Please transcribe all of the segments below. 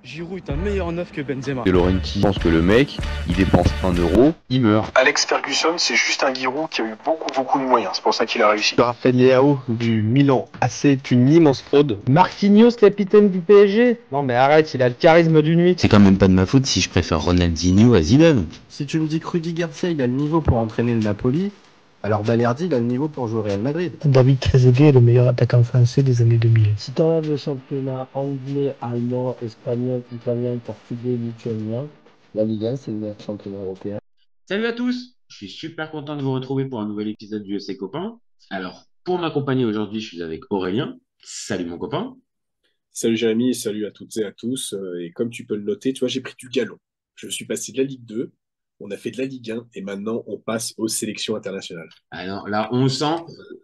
Giroud est un meilleur neuf que Benzema. De Laurenti pense que le mec, il dépense 1 euro, il meurt. Alex Ferguson, c'est juste un Giroud qui a eu beaucoup de moyens. C'est pour ça qu'il a réussi. Raphaël Leao du Milan AC est une immense fraude. Marquinhos, capitaine du PSG? Non mais arrête, il a le charisme d'une nuit. C'est quand même pas de ma faute si je préfère Ronaldinho à Zidane. Si tu me dis que Rudy Garcia il a le niveau pour entraîner le Napoli, alors Balerdi il a le niveau pour jouer au Real Madrid. David Trezeguet est le meilleur attaquant français des années 2000. Si t'enlèves le championnat anglais, allemand, espagnol, italien, portugais, lituanien, la Ligue 1 c'est le meilleur championnat européen. Salut à tous, je suis super content de vous retrouver pour un nouvel épisode du FC Copain. Alors, pour m'accompagner aujourd'hui, je suis avec Aurélien. Salut mon copain. Salut Jérémy, salut à toutes et à tous. Et comme tu peux le noter, tu vois, j'ai pris du galon. Je suis passé de la Ligue 2, on a fait de la Ligue 1 et maintenant on passe aux sélections internationales. Alors là, on sent,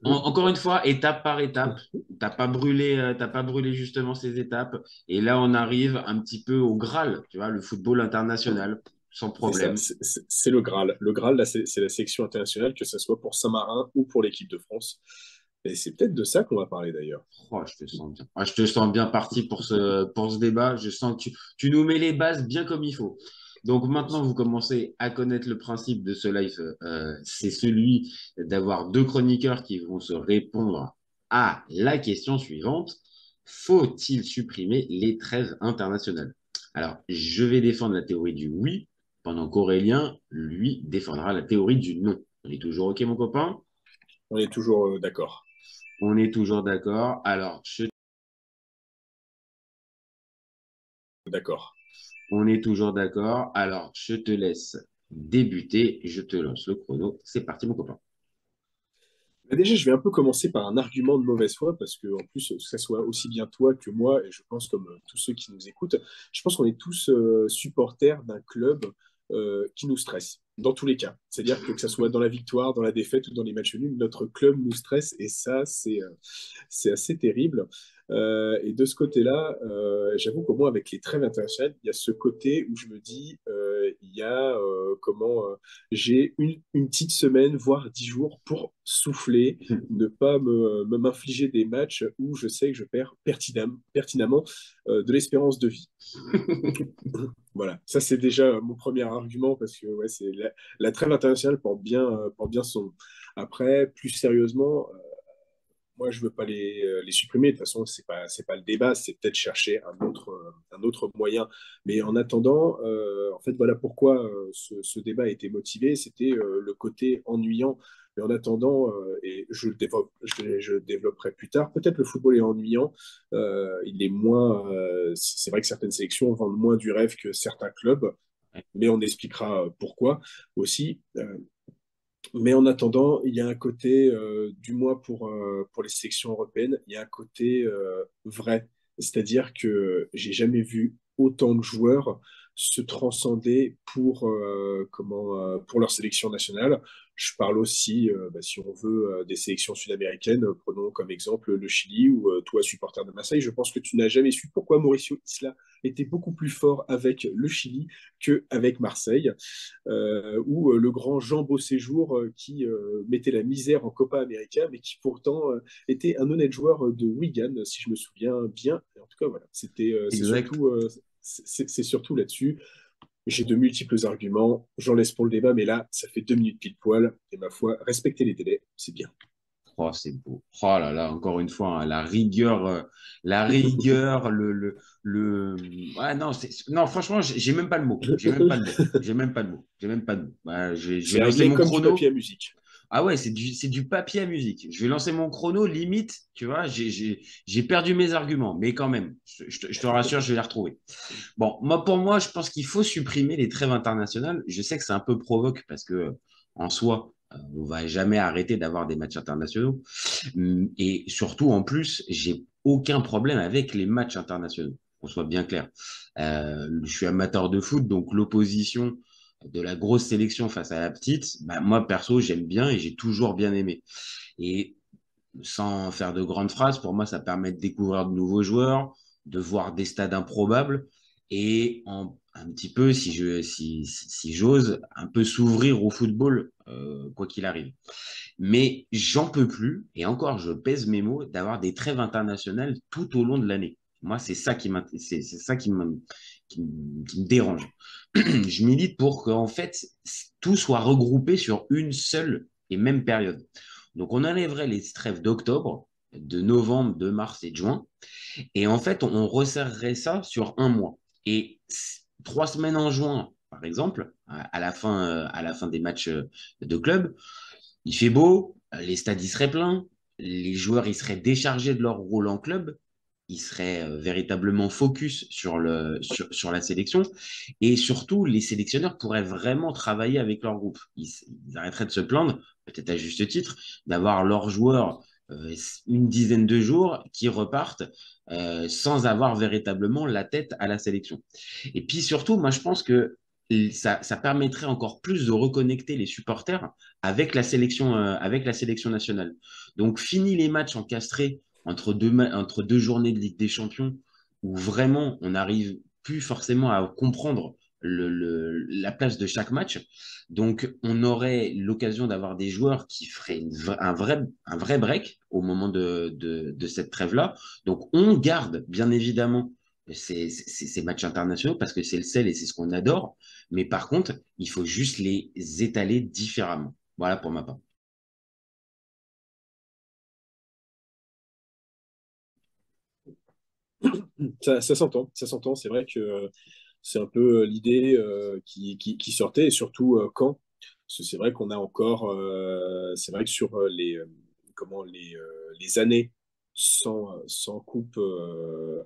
encore une fois, étape par étape. T'as pas brûlé justement ces étapes. Et là, on arrive un petit peu au Graal, tu vois, le football international, sans problème. C'est le Graal. Le Graal, là, c'est la sélection internationale, que ce soit pour Saint-Marin ou pour l'équipe de France. Et c'est peut-être de ça qu'on va parler d'ailleurs. Oh, je te sens bien. Je te sens bien parti pour ce débat. Je sens que tu nous mets les bases bien comme il faut. Donc maintenant, vous commencez à connaître le principe de ce live. C'est celui d'avoir deux chroniqueurs qui vont se répondre à la question suivante. Faut-il supprimer les trêves internationales? Alors, je vais défendre la théorie du oui, pendant qu'Aurélien, lui, défendra la théorie du non. On est toujours OK, mon copain? On est toujours d'accord. On est toujours d'accord. Alors, D'accord. On est toujours d'accord. Alors, je te laisse débuter. Je te lance le chrono. C'est parti, mon copain. Déjà, je vais un peu commencer par un argument de mauvaise foi, parce que en plus, que ce soit aussi bien toi que moi, et je pense comme tous ceux qui nous écoutent, je pense qu'on est tous supporters d'un club qui nous stresse, dans tous les cas. C'est-à-dire que ce soit dans la victoire, dans la défaite ou dans les matchs nuls, notre club nous stresse, et ça, c'est assez terrible. Et de ce côté-là, j'avoue qu'au moins avec les trêves internationales, il y a ce côté où je me dis, il y a j'ai une petite semaine, voire 10 jours pour souffler, ne pas m'infliger des matchs où je sais que je perds pertinemment de l'espérance de vie. Voilà, ça c'est déjà mon premier argument parce que ouais, c'est la trêve internationale porte bien son nom. Après, plus sérieusement, moi je veux pas les supprimer. De toute façon, c'est pas le débat, c'est peut-être chercher un autre moyen. Mais en attendant, en fait, voilà pourquoi ce débat a été motivé. C'était le côté ennuyant. Mais en attendant, et je le développerai plus tard, peut-être le football est ennuyant. Il est moins. C'est vrai que certaines sélections vendent moins du rêve que certains clubs, mais on expliquera pourquoi aussi. Mais en attendant, il y a un côté, du moins pour les sélections européennes, il y a un côté vrai. C'est-à-dire que j'ai jamais vu autant de joueurs se transcender pour leur sélection nationale. Je parle aussi, si on veut, des sélections sud-américaines. Prenons comme exemple le Chili ou toi, supporter de Marseille. Je pense que tu n'as jamais su pourquoi Mauricio Isla était beaucoup plus fort avec le Chili qu'avec Marseille, ou le grand Jean Beauséjour qui mettait la misère en Copa América, mais qui pourtant était un honnête joueur de Wigan, si je me souviens bien. Et en tout cas, voilà, c'est surtout là-dessus. J'ai de multiples arguments, j'en laisse pour le débat, mais là, ça fait 2 minutes pile poil, et ma foi, respecter les délais, c'est bien. Oh, c'est beau. Oh là là, encore une fois, hein, la rigueur, Ouais, non, non, franchement, j'ai même pas le mot. J'ai même pas le mot. J'ai même pas le mot. J'ai même pas de mot. Je vais lancer mon comme chrono. Du papier à musique. Ah ouais, c'est du papier à musique. Je vais lancer mon chrono, limite, tu vois, j'ai perdu mes arguments, mais quand même, je te rassure, je vais les retrouver. Bon, pour moi, je pense qu'il faut supprimer les trêves internationales. Je sais que c'est un peu provoque parce que, en soi, on va jamais arrêter d'avoir des matchs internationaux. Et surtout, en plus, j'ai aucun problème avec les matchs internationaux, qu'on soit bien clair. Je suis amateur de foot, donc l'opposition de la grosse sélection face à la petite, bah, moi, perso, j'aime bien et j'ai toujours bien aimé. Et sans faire de grandes phrases, pour moi, ça permet de découvrir de nouveaux joueurs, de voir des stades improbables et un petit peu, si j'ose, un peu s'ouvrir au football, quoi qu'il arrive. Mais j'en peux plus, et encore, je pèse mes mots, d'avoir des trêves internationales tout au long de l'année. Moi, c'est ça c'est ça qui me dérange. Je milite pour qu'en fait, tout soit regroupé sur une seule et même période. Donc, on enlèverait les trêves d'octobre, de novembre, de mars et de juin. Et en fait, on resserrerait ça sur un mois. Et 3 semaines en juin, par exemple, à la fin des matchs de club, il fait beau, les stades ils seraient pleins, les joueurs ils seraient déchargés de leur rôle en club, ils seraient véritablement focus sur la sélection et surtout les sélectionneurs pourraient vraiment travailler avec leur groupe. Ils arrêteraient de se plaindre, peut-être à juste titre, d'avoir leurs joueurs une dizaine de jours qui repartent sans avoir véritablement la tête à la sélection. Et puis surtout, moi je pense que ça permettrait encore plus de reconnecter les supporters avec la sélection nationale. Donc, fini les matchs encastrés entre deux journées de Ligue des Champions, où vraiment on n'arrive plus forcément à comprendre la place de chaque match. Donc, on aurait l'occasion d'avoir des joueurs qui feraient un vrai break au moment de cette trêve-là. Donc, on garde, bien évidemment, ces matchs internationaux parce que c'est le sel et c'est ce qu'on adore. Mais par contre, il faut juste les étaler différemment. Voilà pour ma part. Ça s'entend, ça s'entend. C'est vrai que c'est un peu l'idée qui sortait, et surtout quand. Parce que c'est vrai qu'on a encore, c'est vrai que sur les années sans coupe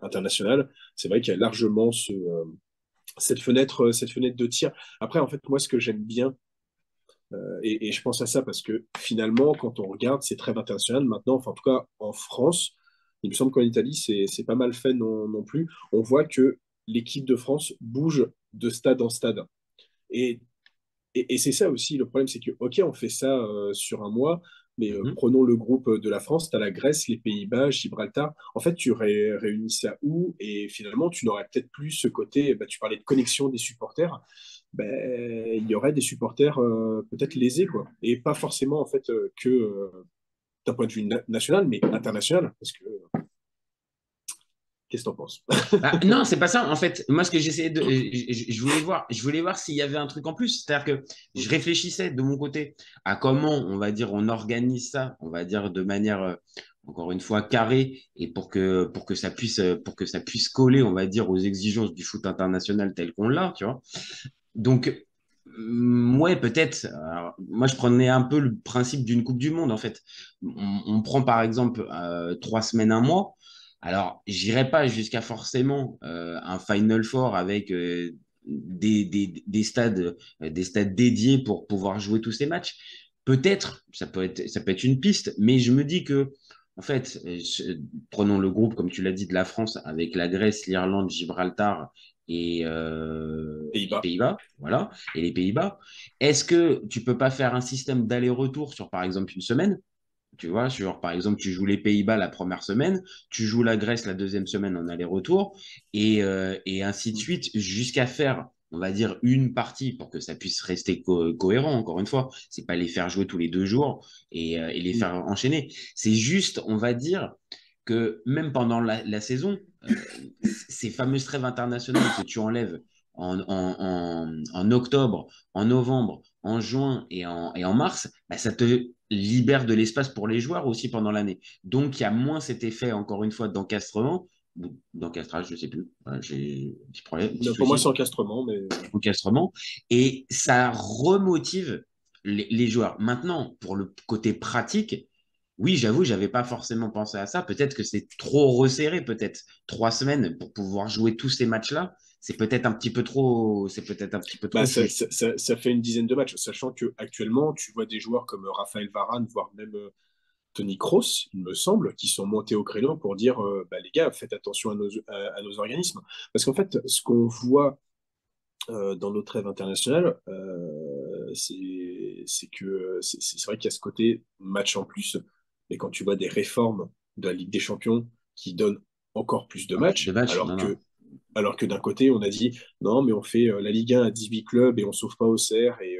internationale, c'est vrai qu'il y a largement cette fenêtre de tir. Après, en fait, moi, ce que j'aime bien, et je pense à ça parce que finalement, quand on regarde ces trêves internationales maintenant, enfin en tout cas en France, il me semble qu'en Italie, c'est pas mal fait non plus. On voit que l'équipe de France bouge de stade en stade. Et, et c'est ça aussi le problème, c'est que, ok, on fait ça sur un mois, mais prenons le groupe de la France, tu as la Grèce, les Pays-Bas, Gibraltar. En fait, tu réunis ça où? Et finalement, tu n'aurais peut-être plus ce côté, bah, tu parlais de connexion des supporters, ben, il y aurait des supporters peut-être lésés, quoi. Et pas forcément, en fait, que d'un point de vue national, mais international. Parce que, qu'est-ce que t'en penses? Ah, non, c'est pas ça. En fait, moi, ce que j'essayais de. Je voulais voir s'il y avait un truc en plus. C'est-à-dire que je réfléchissais de mon côté à comment, on va dire, on organise ça, on va dire, de manière, encore une fois, carrée et pour que ça puisse coller, on va dire, aux exigences du foot international tel qu'on l'a, tu vois. Donc, ouais, peut-être. Alors, moi, je prenais un peu le principe d'une Coupe du Monde, en fait. On prend par exemple 3 semaines, un mois. Alors, j'irai pas jusqu'à forcément un Final Four avec des stades dédiés pour pouvoir jouer tous ces matchs. Peut-être, ça peut être une piste, mais je me dis que, en fait, prenons le groupe, comme tu l'as dit, de la France avec la Grèce, l'Irlande, Gibraltar et les Pays-Bas. Pays-Bas, voilà, et les Pays-Bas. Est-ce que tu peux pas faire un système d'aller-retour sur, par exemple, une semaine? Tu vois, sur, par exemple, tu joues les Pays-Bas la première semaine, tu joues la Grèce la deuxième semaine en aller-retour, et ainsi de suite, jusqu'à faire, on va dire, une partie pour que ça puisse rester cohérent, encore une fois. C'est pas les faire jouer tous les 2 jours et les faire enchaîner. C'est juste, on va dire, que même pendant la saison, ces fameuses trêves internationales que tu enlèves en octobre, en novembre, en juin et en mars, bah, ça te libère de l'espace pour les joueurs aussi pendant l'année. Donc, il y a moins cet effet, encore une fois, d'encastrement, ou d'encastrage, je ne sais plus. Voilà, j'ai un petit problème. Pour moi, c'est encastrement, mais. Encastrement. Et ça remotive les joueurs. Maintenant, pour le côté pratique, oui, j'avoue, j'avais pas forcément pensé à ça. Peut-être que c'est trop resserré, peut-être 3 semaines pour pouvoir jouer tous ces matchs-là. C'est peut-être un petit peu trop. C'est peut-être un petit peu trop. Bah, ça fait une dizaine de matchs, sachant que actuellement, tu vois des joueurs comme Raphaël Varane, voire même Tony Kroos, il me semble, qui sont montés au créneau pour dire bah, les gars, faites attention à nos organismes. Parce qu'en fait, ce qu'on voit dans nos trêves internationales, c'est que c'est vrai qu'il y a ce côté match en plus, mais quand tu vois des réformes de la Ligue des Champions qui donnent encore plus de matchs, alors que d'un côté, on a dit non, mais on fait la Ligue 1 à 18 clubs et on sauve pas au CR. Et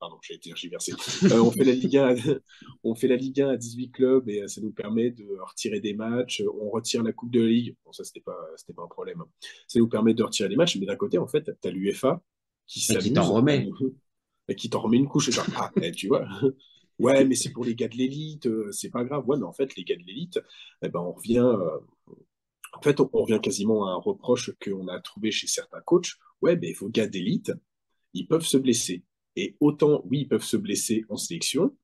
pardon, j'ai été tergiversé. On fait la Ligue 1 on fait la Ligue 1 à 18 clubs et ça nous permet de retirer des matchs. On retire la Coupe de la Ligue. Bon, ça, c'était pas un problème. Ça nous permet de retirer des matchs, mais d'un côté, en fait, tu as l'UEFA qui Et qui s'amuse t'en remet. et qui t'en remet une couche. Genre, tu vois, ouais, mais c'est pour les gars de l'élite, c'est pas grave. Ouais, mais en fait, les gars de l'élite, eh ben, on revient. En fait, on revient quasiment à un reproche qu'on a trouvé chez certains coachs. Ouais, mais vos gars d'élite, ils peuvent se blesser. Et autant, oui, ils peuvent se blesser en sélection.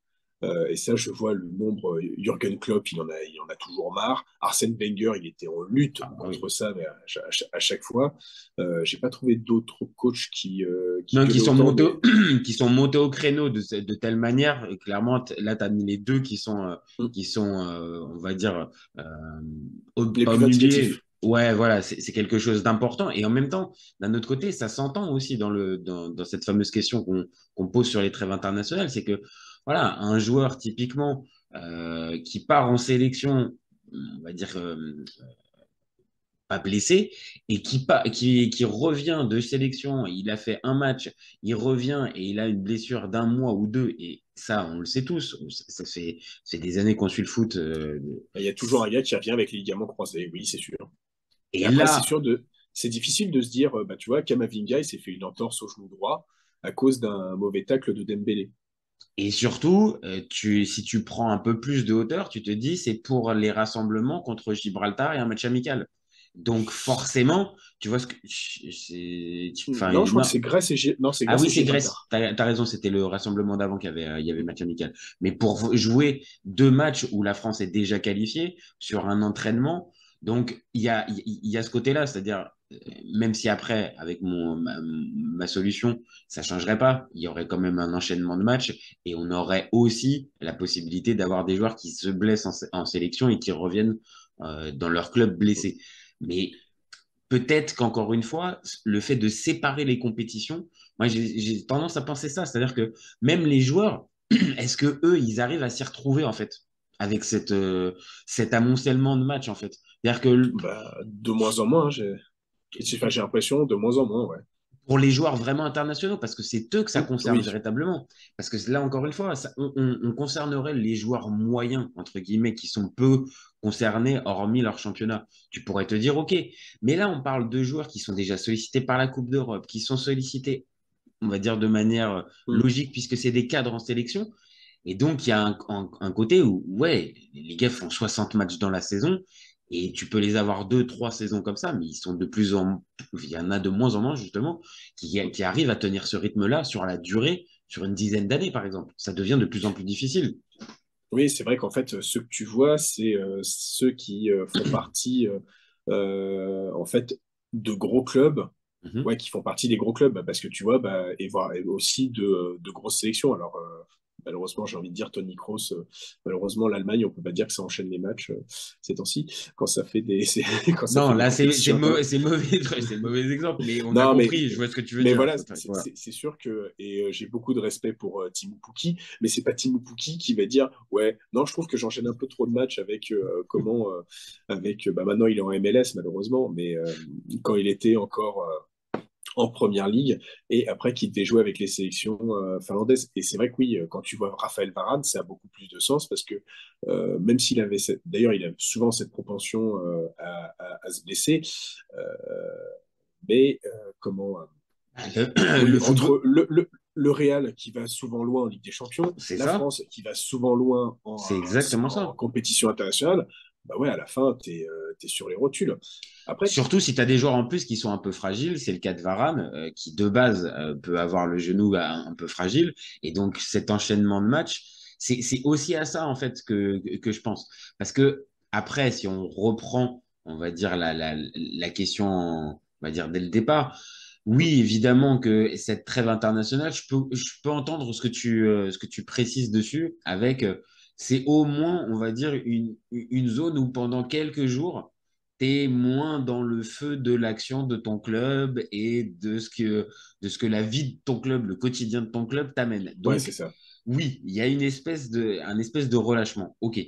Et ça, je vois le nombre. Jürgen Klopp, il en a toujours marre. Arsène Wenger, il était en lutte contre ça, mais à chaque fois. J'ai pas trouvé d'autres coachs qui Non, gueulaient autant, qui sont montés au créneau de telle manière. Et clairement, là, tu as mis les deux qui sont on va dire, euh, les plus obnubilés. vindicatifs. Ouais, voilà, c'est quelque chose d'important. Et en même temps, d'un autre côté, ça s'entend aussi dans cette fameuse question qu'on pose sur les trêves internationales. C'est que, voilà, un joueur typiquement qui part en sélection, on va dire, pas blessé et qui revient de sélection, il a fait un match, il revient et il a une blessure d'un mois ou deux, et ça, on le sait tous, c'est des années qu'on suit le foot. Il y a toujours un gars qui revient avec les ligaments croisés, oui, c'est sûr. Et Et après, là, c'est difficile de se dire, bah, tu vois, Kamavinga, il s'est fait une entorse au genou droit à cause d'un mauvais tacle de Dembélé. et surtout, si tu prends un peu plus de hauteur, tu te dis, c'est pour les rassemblements contre Gibraltar et un match amical. Donc forcément, tu vois ce que enfin, Non, je crois non. que c'est Grèce non, c'est Ah Grèce oui, et c'est Grèce. Gibraltar. T'as raison, c'était le rassemblement d'avant il y avait match amical. Mais pour jouer deux matchs où la France est déjà qualifiée sur un entraînement, donc il y a ce côté-là, c'est-à-dire, même si après, avec ma solution, ça changerait pas, il y aurait quand même un enchaînement de matchs et on aurait aussi la possibilité d'avoir des joueurs qui se blessent en sélection et qui reviennent dans leur club blessés. Mais peut-être qu'encore une fois, le fait de séparer les compétitions, moi j'ai tendance à penser ça, c'est-à-dire que même les joueurs, est-ce que eux, ils arrivent à s'y retrouver en fait avec cet amoncellement de matchs en fait. C'est-à-dire que Bah, de moins en moins, j'ai l'impression, de moins en moins, ouais. pour les joueurs vraiment internationaux, parce que c'est eux que ça concerne Oui, véritablement. Parce que là, encore une fois, on concernerait les joueurs moyens, entre guillemets, qui sont peu concernés, hormis leur championnat. Tu pourrais te dire, OK, mais là, on parle de joueurs qui sont déjà sollicités par la Coupe d'Europe, qui sont sollicités, on va dire, de manière logique, puisque c'est des cadres en sélection. Et donc, il y a un côté où, ouais, les gars font 60 matchs dans la saison et tu peux les avoir deux, trois saisons comme ça, mais ils sont de plus en, il y en a de moins en moins, justement, qui arrivent à tenir ce rythme-là sur la durée, sur une dizaine d'années, par exemple. Ça devient de plus en plus difficile. oui, c'est vrai qu'en fait, ceux que tu vois, c'est ceux qui font partie, en fait, de gros clubs, Mhm. ouais, qui font partie des gros clubs, parce que tu vois, bah, et aussi de grosses sélections. Alors, malheureusement, j'ai envie de dire Tony Kroos, malheureusement, l'Allemagne, on peut pas dire que ça enchaîne les matchs ces temps-ci, quand ça fait quand ça Non, fait des là, compétitions. c'est mauvais, c'est le mauvais exemple, mais on a Non, compris, je vois ce que tu veux mais dire. voilà, Voilà. c'est sûr que, et j'ai beaucoup de respect pour Timo Pukki, mais c'est pas Timo Pukki qui va dire, ouais, non, je trouve que j'enchaîne un peu trop de matchs avec bah maintenant il est en MLS malheureusement, mais quand il était encore en première ligue et après qu'il devait jouer avec les sélections finlandaises. Et c'est vrai que oui, quand tu vois Raphaël Varane, ça a beaucoup plus de sens parce que même s'il avait d'ailleurs il a souvent cette propension à se blesser, euh, mais comment Le oui, football, entre le Real qui va souvent loin en Ligue des Champions, c'est la ça, France qui va souvent loin c'est exactement en ça. compétition internationale, bah ouais, à la fin, t'es sur les rotules. Après, Surtout si tu as des joueurs en plus qui sont un peu fragiles, c'est le cas de Varane, qui de base peut avoir le genou un peu fragile. Et donc cet enchaînement de matchs, c'est aussi à ça en fait que je pense. Parce que après, si on reprend, on va dire, la question, on va dire, dès le départ, oui, évidemment que cette trêve internationale, je peux entendre ce que tu précises dessus avec, c'est au moins, on va dire, une zone où pendant quelques jours, tu es moins dans le feu de l'action de ton club et de ce que la vie de ton club, le quotidien de ton club t'amène. ouais, c'est Donc, ça. oui, il y a un espèce de relâchement. OK.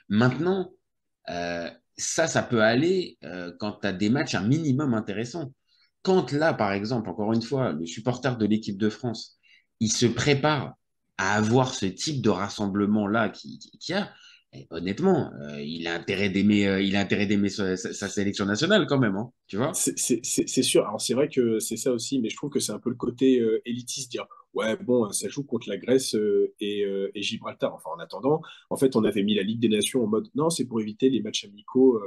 Maintenant, ça peut aller quand tu as des matchs un minimum intéressants. Quand là, par exemple, encore une fois, le supporter de l'équipe de France il se prépare à avoir ce type de rassemblement-là qu'il y a, et honnêtement, il a intérêt d'aimer sa sélection nationale quand même, hein, tu vois? C'est sûr. Alors, c'est vrai que c'est ça aussi, mais je trouve que c'est un peu le côté élitiste, dire ouais, bon, ça joue contre la Grèce et Gibraltar. Enfin, en attendant, en fait, on avait mis la Ligue des Nations en mode non, c'est pour éviter les matchs amicaux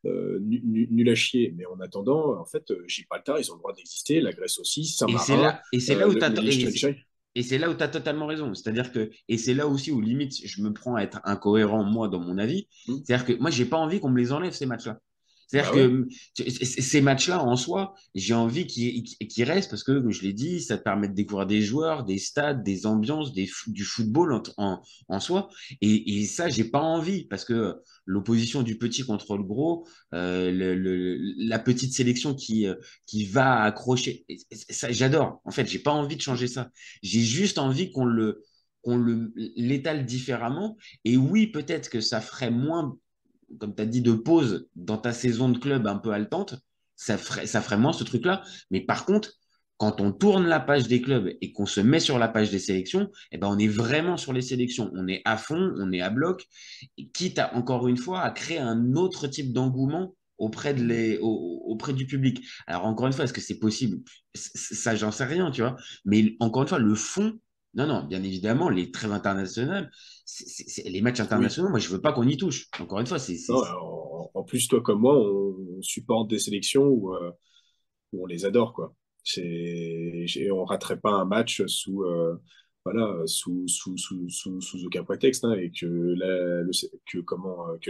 nuls à chier. Mais en attendant, en fait, Gibraltar, ils ont le droit d'exister, la Grèce aussi, Et c'est Saint-Marin, là, et c'est là où le Liechtenstein. et c'est là où tu as totalement raison. C'est-à-dire que, et c'est là aussi où limite je me prends à être incohérent, moi, dans mon avis. Hmm. C'est-à-dire que moi, j'ai pas envie qu'on me les enlève, ces matchs-là. C'est-à-dire Bah ouais. que ces matchs-là, en soi, j'ai envie qu'ils restent parce que, comme je l'ai dit, ça te permet de découvrir des joueurs, des stades, des ambiances, du football en soi. Et ça, j'ai pas envie parce que l'opposition du petit contre le gros, la petite sélection qui va accrocher, ça, j'adore. En fait, j'ai pas envie de changer ça. J'ai juste envie qu'on l'étale différemment. Et oui, peut-être que ça ferait moins, comme tu as dit, de pause dans ta saison de club un peu haletante, ça ferait moins ce truc-là. Mais par contre, quand on tourne la page des clubs et qu'on se met sur la page des sélections, eh ben on est vraiment sur les sélections. On est à fond, on est à bloc, quitte à, encore une fois, à créer un autre type d'engouement auprès du public. Alors, encore une fois, est-ce que c'est possible? Ça, j'en sais rien, tu vois. Mais encore une fois, le fond, non, non, bien évidemment, les trêves internationales, les matchs Oui. internationaux, moi, je veux pas qu'on y touche. Encore une fois, Non, en plus, toi comme moi, on supporte des sélections où on les adore, quoi. On raterait pas un match sous aucun prétexte, hein, et que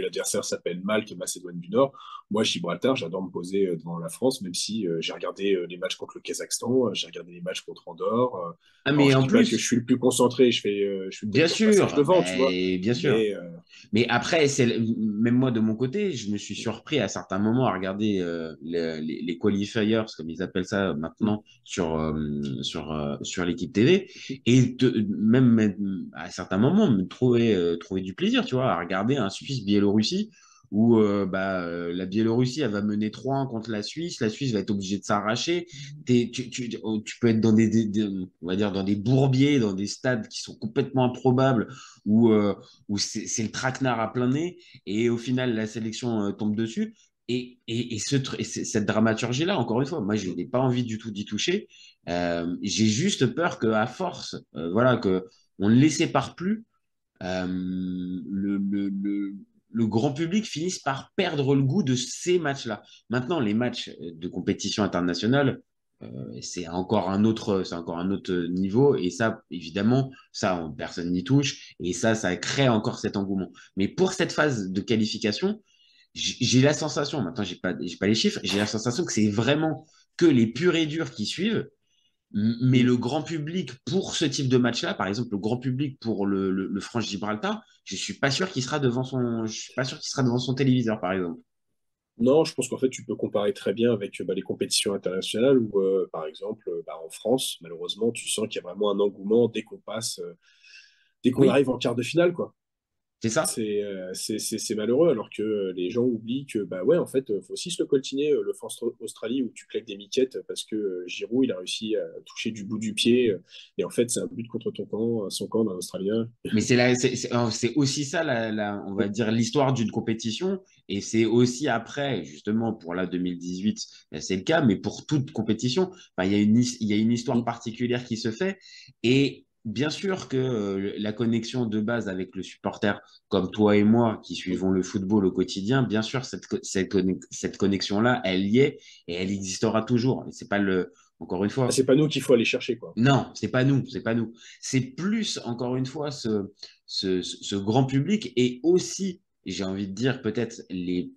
l'adversaire s'appelle Malte, Macédoine du Nord. Moi, Gibraltar, j'adore me poser devant la France, même si j'ai regardé les matchs contre le Kazakhstan, j'ai regardé les matchs contre Andorre. Ah, Alors, mais je en dis pas que je plus, suis le plus concentré, je fais peut-être bien du repassage sûr, devant, tu vois, bien sûr. mais Mais après, même moi de mon côté, je me suis surpris à certains moments à regarder les qualifiers, comme ils appellent ça maintenant, sur l'équipe TV, et même à certains moments me trouver du plaisir, tu vois, à regarder un Suisse-Biélorussie où la Biélorussie elle va mener 3-1 contre la Suisse va être obligée de s'arracher. Tu peux être dans on va dire dans des bourbiers, dans des stades qui sont complètement improbables où c'est le traquenard à plein nez et au final la sélection tombe dessus. Cette dramaturgie-là, encore une fois, moi je n'ai pas envie du tout d'y toucher. J'ai juste peur qu'à force, voilà, que on ne les sépare plus, le grand public finisse par perdre le goût de ces matchs-là. Maintenant, les matchs de compétition internationale, c'est encore un autre niveau. Et ça, évidemment, personne n'y touche. Et ça crée encore cet engouement. Mais pour cette phase de qualification, j'ai la sensation, maintenant, j'ai pas les chiffres, j'ai la sensation que c'est vraiment que les purs et durs qui suivent. Mais le grand public pour ce type de match-là, par exemple, le grand public pour le France-Gibraltar, je suis pas sûr qu'il sera devant son téléviseur, par exemple. non, je pense qu'en fait, tu peux comparer très bien avec les compétitions internationales où, par exemple, en France, malheureusement, tu sens qu'il y a vraiment un engouement dès qu'on Oui, arrive en quart de finale, quoi. c'est ça. C'est malheureux, alors que les gens oublient que, bah ouais, en fait, faut aussi se le coltiner, le France-Australie, où tu claques des miquettes parce que Giroud, il a réussi à toucher du bout du pied, et en fait, c'est un but contre ton camp, son camp d'un Australien. Mais c'est aussi ça, on va dire, l'histoire d'une compétition. Et c'est aussi après, justement, pour la 2018, c'est le cas, mais pour toute compétition, enfin, il y a une histoire particulière qui se fait. Et bien sûr que la connexion de base avec le supporter, comme toi et moi, qui suivons le football au quotidien, bien sûr, cette connexion-là, elle y est et elle existera toujours. Et c'est pas encore une Ah, fois, c'est pas nous qu'il faut aller chercher, quoi. non, c'est pas nous, c'est pas nous. C'est plus, encore une fois, ce grand public et aussi, j'ai envie de dire, peut-être les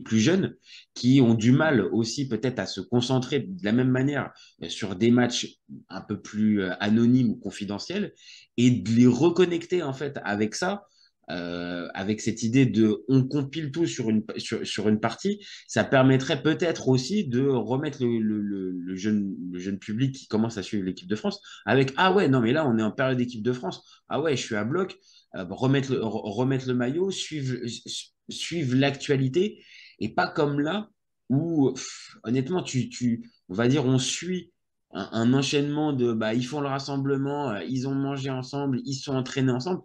plus jeunes qui ont du mal aussi peut-être à se concentrer de la même manière sur des matchs un peu plus anonymes ou confidentiels et de les reconnecter en fait avec ça. Avec cette idée de on compile tout sur une partie, ça permettrait peut-être aussi de remettre le jeune public qui commence à suivre l'équipe de France avec ah ouais, non, mais là, on est en période d'équipe de France. Ah ouais, je suis à bloc. Remettre le maillot, suivre l'actualité et pas comme là où, honnêtement, on va dire, on suit un enchaînement de bah, ils font le rassemblement, ils ont mangé ensemble, ils se sont entraînés ensemble.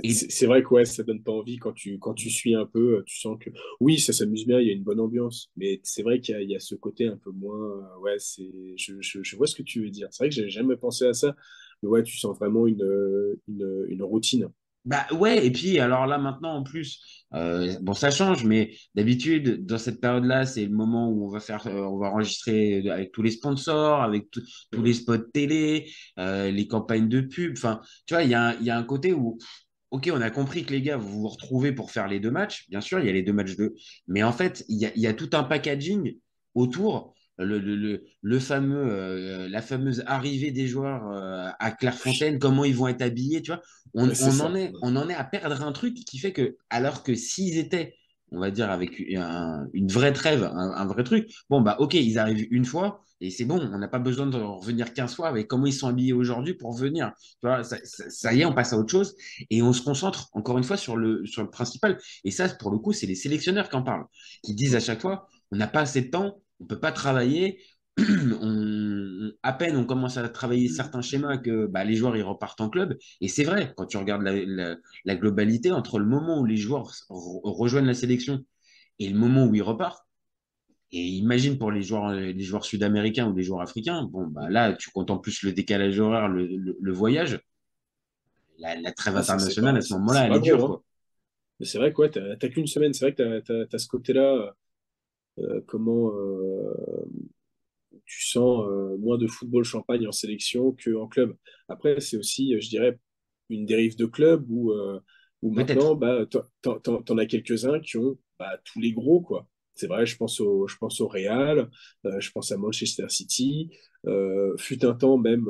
Et C'est vrai que ouais, ça donne pas envie quand tu suis un peu, tu sens que oui, ça s'amuse bien, il y a une bonne ambiance, mais c'est vrai qu'il y a ce côté un peu moins. Ouais, je vois ce que tu veux dire. C'est vrai que j'avais jamais pensé à ça, mais ouais, tu sens vraiment une routine. bah ouais, et puis alors là maintenant en plus, bon ça change, mais d'habitude dans cette période-là, c'est le moment où on va enregistrer avec tous les sponsors, avec tous les Mhm. spots télé, les campagnes de pub. Enfin, tu vois, il y a un côté où, ok, on a compris que les gars, vous vous retrouvez pour faire les deux matchs. Bien sûr, il y a les deux matchs de, mais en fait, il y a tout un packaging autour. Le fameux, la fameuse arrivée des joueurs à Clairefontaine, comment ils vont être habillés, tu vois C'est ça. on en est à perdre un truc qui fait que, alors que s'ils étaient, on va dire, avec une vraie trêve, un vrai truc, bon, bah, ok, ils arrivent une fois et c'est bon, on n'a pas besoin de revenir 15 fois avec comment ils sont habillés aujourd'hui pour venir. Tu vois, ça y est, on passe à autre chose et on se concentre encore une fois sur le principal. Et ça, pour le coup, c'est les sélectionneurs qui en parlent, qui disent à chaque fois, on n'a pas assez de temps, on ne peut pas travailler, à peine on commence à travailler certains schémas que bah, les joueurs ils repartent en club. Et c'est vrai, quand tu regardes la globalité entre le moment où les joueurs rejoignent la sélection et le moment où ils repartent, et imagine pour les joueurs sud-américains ou les joueurs africains, bon, bah, là, tu comptes en plus le décalage horaire, le voyage, la trêve Ah, internationale à ce c'est moment-là, elle pas est dure, gros, hein. quoi. Mais c'est vrai que ouais, t'as qu'une semaine. C'est vrai que t'as ce côté-là. Comment tu sens moins de football champagne en sélection qu'en club. Après, c'est aussi, je dirais, une dérive de club où maintenant, Peut-être. bah, t'en as quelques-uns qui ont bah, tous les gros, quoi. C'est vrai, je pense au Real, je pense à Manchester City. Fut un temps même,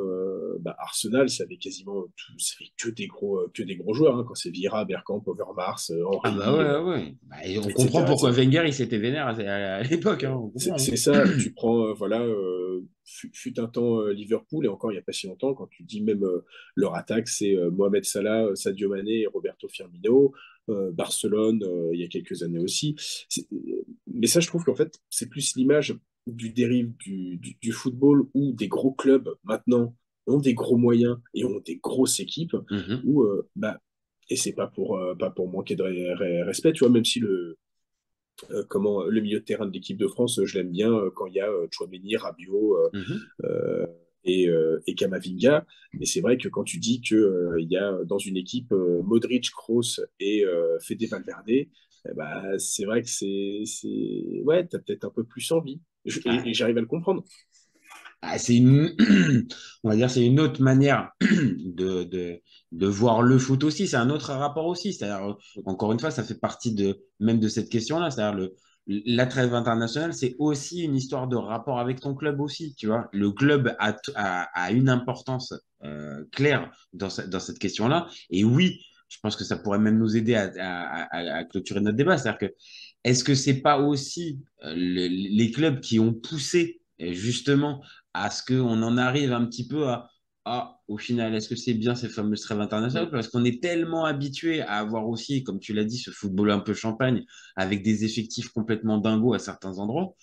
bah, Arsenal, ça avait quasiment ça avait que des gros joueurs, hein, quand c'est Vieira, Bergkamp, Overmars, Ah bah Henry, ouais, ouais, ouais. Bah, et on comprend etc., pourquoi etc. Wenger il s'était vénère à l'époque, hein, on comprend, hein. C'est ça, tu prends, voilà, fut un temps Liverpool, et encore il n'y a pas si longtemps, quand tu dis même leur attaque, c'est Mohamed Salah, Sadio Mané et Roberto Firmino, Barcelone, il y a quelques années aussi. Mais ça, je trouve qu'en fait, c'est plus l'image du dérive du football où des gros clubs, maintenant, ont des gros moyens et ont des grosses équipes, Mhm. où, bah, et c'est pas pour manquer de respect, tu vois, même si comment le milieu de terrain de l'équipe de France, je l'aime bien quand il y a Tchouaméni, Rabiot Mhm. euh, et Kamavinga. Mais c'est vrai que quand tu dis que il y a dans une équipe Modric, Kroos et Fede Valverde, bah, c'est vrai que ouais, t'as peut-être un peu plus envie. Et Ah, j'arrive à le comprendre. ah, c'est une, on va dire, c'est une autre manière de voir le foot aussi. C'est un autre rapport aussi. C'est-à-dire, encore une fois, ça fait partie même de cette question-là. C'est-à-dire, la trêve internationale, c'est aussi une histoire de rapport avec ton club aussi. Tu vois, le club a une importance claire dans cette question-là. Et oui, je pense que ça pourrait même nous aider à clôturer notre débat. C'est-à-dire que, est-ce que c'est pas aussi les clubs qui ont poussé justement à ce qu'on en arrive un petit peu au final, est-ce que c'est bien ces fameuses trêves internationales? Mm. Parce qu'on est tellement habitué à avoir aussi, comme tu l'as dit, ce football un peu champagne, avec des effectifs complètement dingos à certains endroits,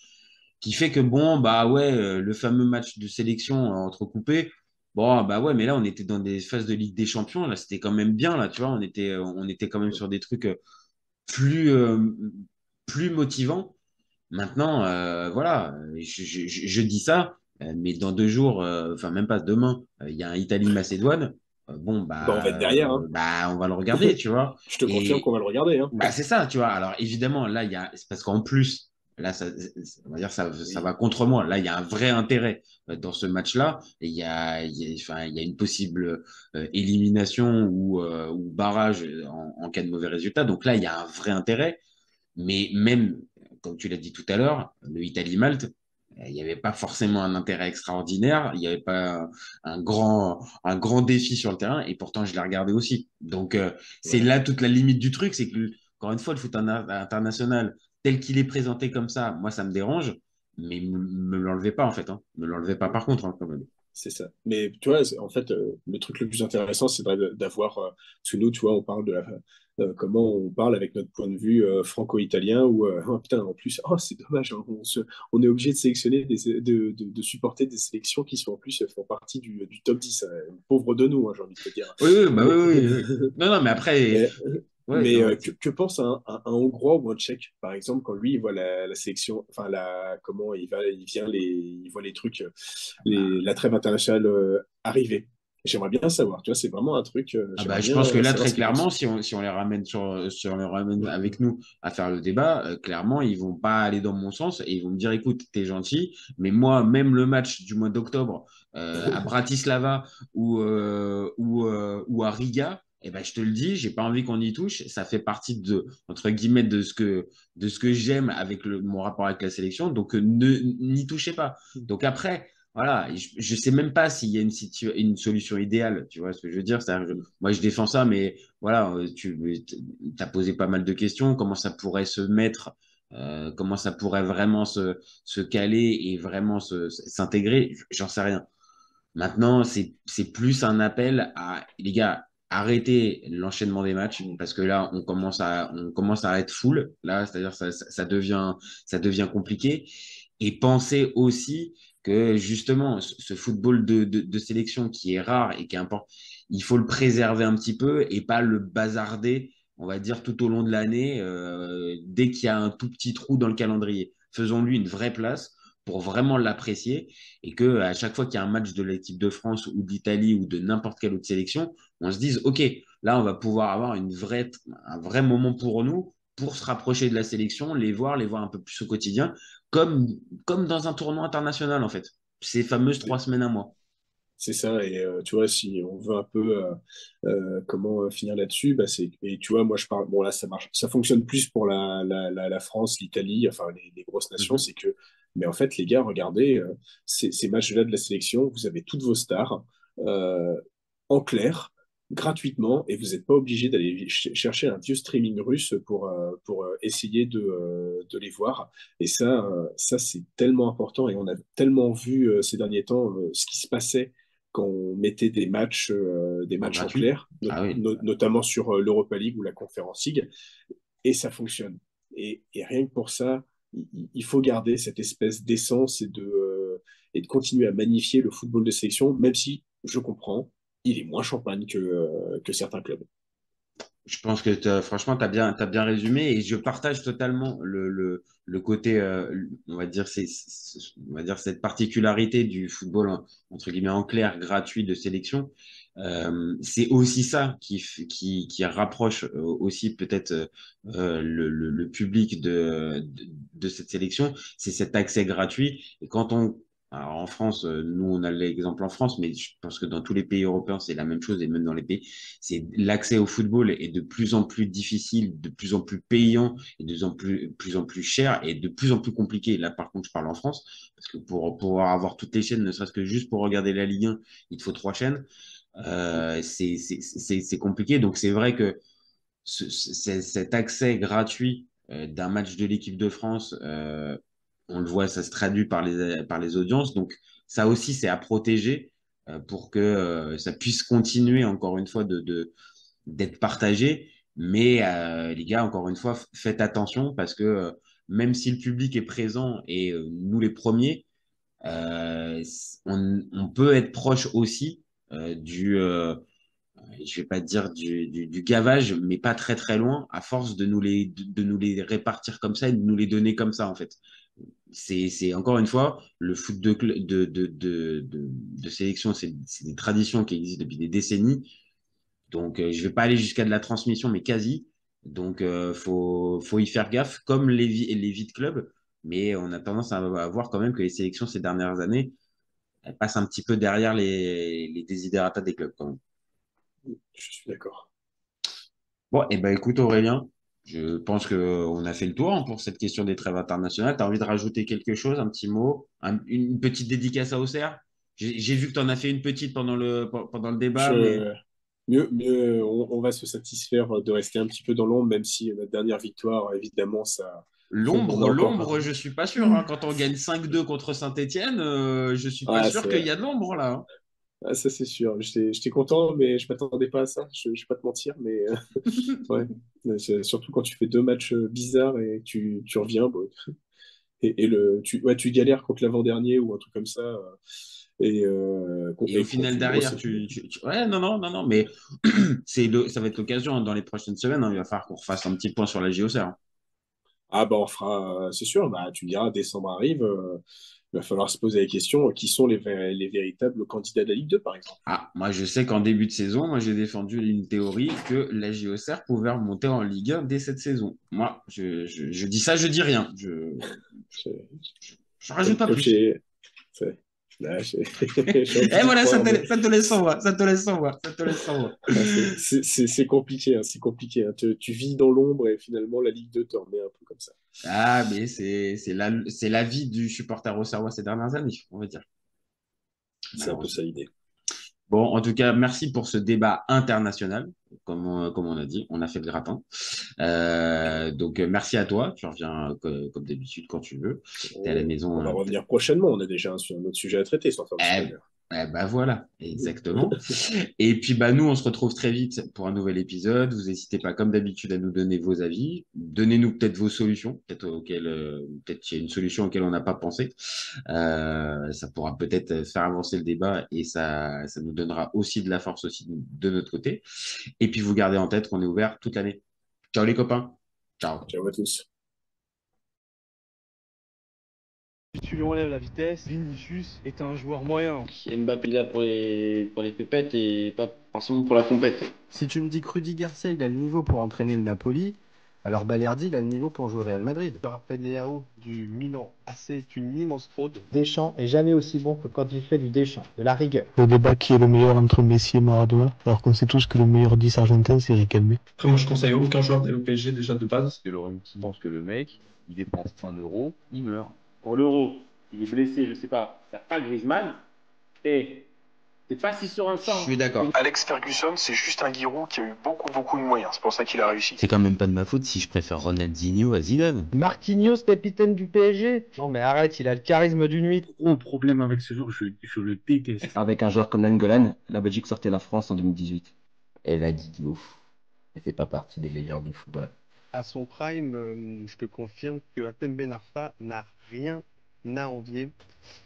qui fait que bon, bah ouais, le fameux match de sélection entrecoupé, bon, bah ouais, mais là, on était dans des phases de Ligue des Champions, là, c'était quand même bien, là, tu vois, on était quand même sur des trucs plus, plus motivants. Maintenant, voilà, je dis ça, mais dans 2 jours, enfin même pas demain, il y a un Italie-Macédoine. Bon, Bah, on va être derrière, hein. bah, on va le regarder, tu vois. Je te confirme qu'on Et va le regarder, hein. bah, c'est ça, tu vois. Alors évidemment, là, c'est parce qu'en plus, là, on va dire ça Oui. va contre moi. Là, il y a un vrai intérêt dans ce match-là. Et enfin, il y a une possible élimination ou barrage en cas de mauvais résultat. Donc là, il y a un vrai intérêt. Mais même, comme tu l'as dit tout à l'heure, le Italie-Malte, il n'y avait pas forcément un intérêt extraordinaire, il n'y avait pas un grand défi sur le terrain, et pourtant je l'ai regardé aussi. Donc c'est Ouais. là toute la limite du truc, c'est que, encore une fois, le foot international, tel qu'il est présenté comme ça, moi ça me dérange, mais me l'enlevez pas en fait, hein. Me l'enlevez pas par contre, hein, quand même. C'est ça. Mais tu vois, en fait, le truc le plus intéressant, c'est d'avoir, parce que nous, tu vois, on parle de comment on parle avec notre point de vue franco-italien, ou oh, putain, en plus, oh, c'est dommage, hein, on est obligé de sélectionner, de supporter des sélections qui sont en plus font partie du top 10. Pauvre de nous, hein, j'ai envie de te dire. Oui, oui, bah Mais, oui, oui, oui. Non, non, mais après, mais, ouais, non, mais que pense un Hongrois ou un Tchèque, par exemple, quand lui, il voit la sélection, enfin, comment il voit les trucs, la trêve internationale arriver. J'aimerais bien savoir, tu vois, c'est vraiment un truc, ah bah, j'aimerais je bien pense que là, savoir très ce qu'ils clairement, pensent. si on les ramène si on les ramène avec nous à faire le débat, clairement, ils vont pas aller dans mon sens et ils vont me dire, écoute, t'es gentil, mais moi, même le match du mois d'octobre à Bratislava ou à Riga, eh ben, je te le dis, j'ai pas envie qu'on y touche. Ça fait partie entre guillemets, de ce que j'aime avec mon rapport avec la sélection. Donc, n'y touchez pas. Donc après, voilà, je sais même pas s'il y a une solution idéale, tu vois ce que je veux dire? Moi, je défends ça, mais voilà, tu as posé pas mal de questions. Comment ça pourrait se mettre, comment ça pourrait vraiment se caler et vraiment s'intégrer? J'en sais rien. Maintenant, c'est plus un appel à, les gars, arrêtez l'enchaînement des matchs parce que là, on commence à être full. Là, c'est-à-dire ça devient compliqué. Et pensez aussi que justement, ce football de sélection qui est rare et qui est important, il faut le préserver un petit peu et pas le bazarder, on va dire, tout au long de l'année, dès qu'il y a un tout petit trou dans le calendrier. Faisons-lui une vraie place pour vraiment l'apprécier et que à chaque fois qu'il y a un match de l'équipe de France ou d'Italie ou de n'importe quelle autre sélection, on se dise, OK, là, on va pouvoir avoir un vrai moment pour nous pour se rapprocher de la sélection, les voir un peu plus au quotidien, comme, comme dans un tournoi international, en fait. Ces fameuses 3 semaines à mois. C'est ça, et tu vois, si on veut un peu comment finir là-dessus, bah et tu vois, moi je parle, bon là ça marche, ça fonctionne plus pour la France, l'Italie, enfin les grosses nations, Mhm. c'est que, mais en fait les gars, regardez, ces matchs-là de la sélection, vous avez toutes vos stars euh, en clair, gratuitement, et vous n'êtes pas obligé d'aller chercher un vieux streaming russe pour essayer de les voir. Et ça c'est tellement important, et on a tellement vu ces derniers temps ce qui se passait quand on mettait des En matchs en gratuit. clair, Ah oui. notamment sur l'Europa League ou la Conference League, et ça fonctionne. Et rien que pour ça, il faut garder cette espèce d'essence et de continuer à magnifier le football de sélection, même si, je comprends, il est moins champagne que certains clubs. Je pense que franchement, t'as bien résumé et je partage totalement le côté, on va dire, on va dire cette particularité du football, entre guillemets, en clair, gratuit de sélection. C'est aussi ça qui rapproche aussi peut-être le public de cette sélection, c'est cet accès gratuit. Et quand alors en France, nous on a l'exemple en France, mais je pense que dans tous les pays européens c'est la même chose et même dans les pays c'est l'accès au football est de plus en plus difficile, de plus en plus payant et de plus en plus cher et de plus en plus compliqué. Là, par contre, je parle en France, parce que pour pouvoir avoir toutes les chaînes, ne serait-ce que juste pour regarder la Ligue 1, il te faut 3 chaînes. C'est compliqué. Donc, c'est vrai que cet accès gratuit d'un match de l'équipe de France, on le voit, ça se traduit par les audiences. Donc, ça aussi, c'est à protéger pour que ça puisse continuer, encore une fois, d'être partagé. Mais les gars, encore une fois, faites attention parce que même si le public est présent et nous les premiers, on peut être proche aussi je vais pas dire du gavage, mais pas très très loin, à force de nous les répartir comme ça et de nous les donner comme ça, en fait. C'est encore une fois, le foot de sélection, c'est des traditions qui existent depuis des décennies. Donc, je vais pas aller jusqu'à de la transmission, mais quasi. Donc, faut y faire gaffe, comme les vies de club. Mais on a tendance à voir quand même que les sélections ces dernières années, elles passent un petit peu derrière les desiderata des clubs quand même. Je suis d'accord. Bon, et ben écoute Aurélien, je pense qu'on a fait le tour hein, pour cette question des trêves internationales. Tu as envie de rajouter quelque chose, un petit mot, une petite dédicace à Auxerre? J'ai vu que tu en as fait une petite pendant le débat, mais Je, mieux, on va se satisfaire de rester un petit peu dans l'ombre, même si notre dernière victoire, évidemment, L'ombre, je suis pas sûr, hein. Quand on gagne 5-2 contre Saint-Etienne, je suis pas Ah, sûr qu'il y a de l'ombre là, hein. ah, ça c'est sûr. J'étais content, mais je m'attendais pas à ça. Je vais pas te mentir, mais ouais. Surtout quand tu fais 2 matchs bizarres et tu reviens. Bon, tu galères contre l'avant-dernier ou un truc comme ça. Et au final, derrière, ouais, non, mais ça va être l'occasion, hein, dans les prochaines semaines, hein, il va falloir qu'on refasse un petit point sur la JOCR, hein. Ah bah on fera, c'est sûr, bah, tu me diras, décembre arrive, il va falloir se poser la question, qui sont les véritables candidats de la Ligue 2, par exemple. Ah, moi, je sais qu'en début de saison, moi, j'ai défendu une théorie que la JOCR pouvait remonter en Ligue 1 dès cette saison. Moi, je dis ça, je dis rien. Je rajoute pas Comme plus. c'est- là, Et voilà, ça te laisse sans voix. Ça te laisse sans voix. C'est compliqué, hein, c'est compliqué, hein. Tu vis dans l'ombre et finalement la Ligue 2 te remet un peu comme ça. Ah, mais c'est la vie du supporter auxerrois ces dernières années, on va dire. C'est un peu ça l'idée. Bon, en tout cas, merci pour ce débat international. Comme on a dit, on a fait le gratin. Donc, merci à toi. Tu reviens comme d'habitude quand tu veux. T'es à la maison. On va revenir prochainement. On a déjà un autre sujet à traiter, sans faire de spoiler. Bah voilà, exactement. Et puis bah nous, on se retrouve très vite pour un nouvel épisode. Vous n'hésitez pas, comme d'habitude, à nous donner vos avis. Donnez-nous peut-être vos solutions, peut-être qu'il y a une solution auquel on n'a pas pensé. Ça pourra peut-être faire avancer le débat et ça nous donnera aussi de la force aussi de notre côté. Et puis vous gardez en tête qu'on est ouvert toute l'année. Ciao les copains. Ciao. Ciao à tous. Si tu lui enlèves la vitesse, Vinicius est un joueur moyen. Mbappé là pour les pépettes et pas forcément pour la compète. Si tu me dis que Rudy Garcia, il a le niveau pour entraîner le Napoli, alors Balerdi, il a le niveau pour jouer au Real Madrid. Je te rappelle Léao du Milan AC est une immense fraude. Deschamps est jamais aussi bon que quand il fait du Deschamps, de la rigueur. Le débat qui est le meilleur entre Messi et Maradona, alors qu'on sait tous que le meilleur 10 argentin c'est Riquelme. Après, moi, je conseille aucun joueur d'aller au PSG déjà de base. Parce que Laurent qui pense que le mec, il dépense 1 euro, il meurt. Pour l'Euro, il est blessé, je sais pas, t'as pas Griezmann, et c'est pas si sur un Je sang. suis d'accord. Alex Ferguson, c'est juste un Giroud qui a eu beaucoup de moyens. C'est pour ça qu'il a réussi. C'est quand même pas de ma faute si je préfère Ronaldinho à Zidane. Marquinhos, capitaine du PSG? Non mais arrête, il a le charisme d'une huître. Gros problème avec ce joueur, je le déteste. Avec un joueur comme Nainggolan, la Belgique sortait la France en 2018. Et là, dit ouf. Il fait pas partie des meilleurs du football. À son prime, je te confirme que Hatem Ben Arfa n'a rien à envier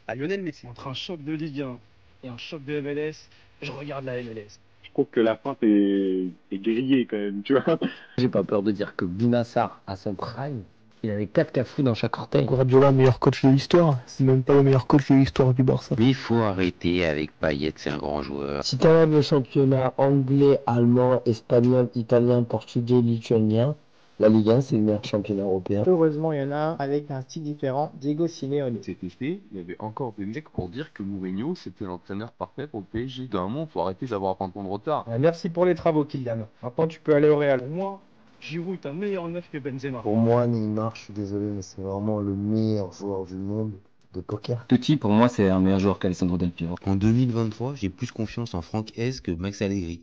à Lionel Messi. Entre un choc de Ligue 1 et un choc de MLS, je regarde la MLS. Je trouve que la fin est grillée quand même, tu vois. J'ai pas peur de dire que Binassar, à son prime, il avait 4 cafous dans chaque orteil. Guardiola, meilleur coach de l'histoire, c'est même pas le meilleur coach de l'histoire du Barça. Mais il faut arrêter avec Payet, c'est un grand joueur. Si t'enlèves le championnat anglais, allemand, espagnol, italien, portugais, lituanien, la Ligue 1, c'est le meilleur championnat européen. Heureusement, il y en a un avec un style différent, Diego Simeone. Cet été, il y avait encore des mecs pour dire que Mourinho, c'était l'entraîneur parfait pour le PSG. D'un moment, faut arrêter d'avoir 20 ans de retard. Merci pour les travaux, Kylian. Maintenant, tu peux aller au Real. Pour moi, Giroud est un meilleur neuf que Benzema. Pour moi, Neymar, je suis désolé, mais c'est vraiment le meilleur joueur du monde de poker. Totti, pour moi, c'est un meilleur joueur qu'Alessandro Del Piero. En 2023, j'ai plus confiance en Franck Hez que Max Allegri.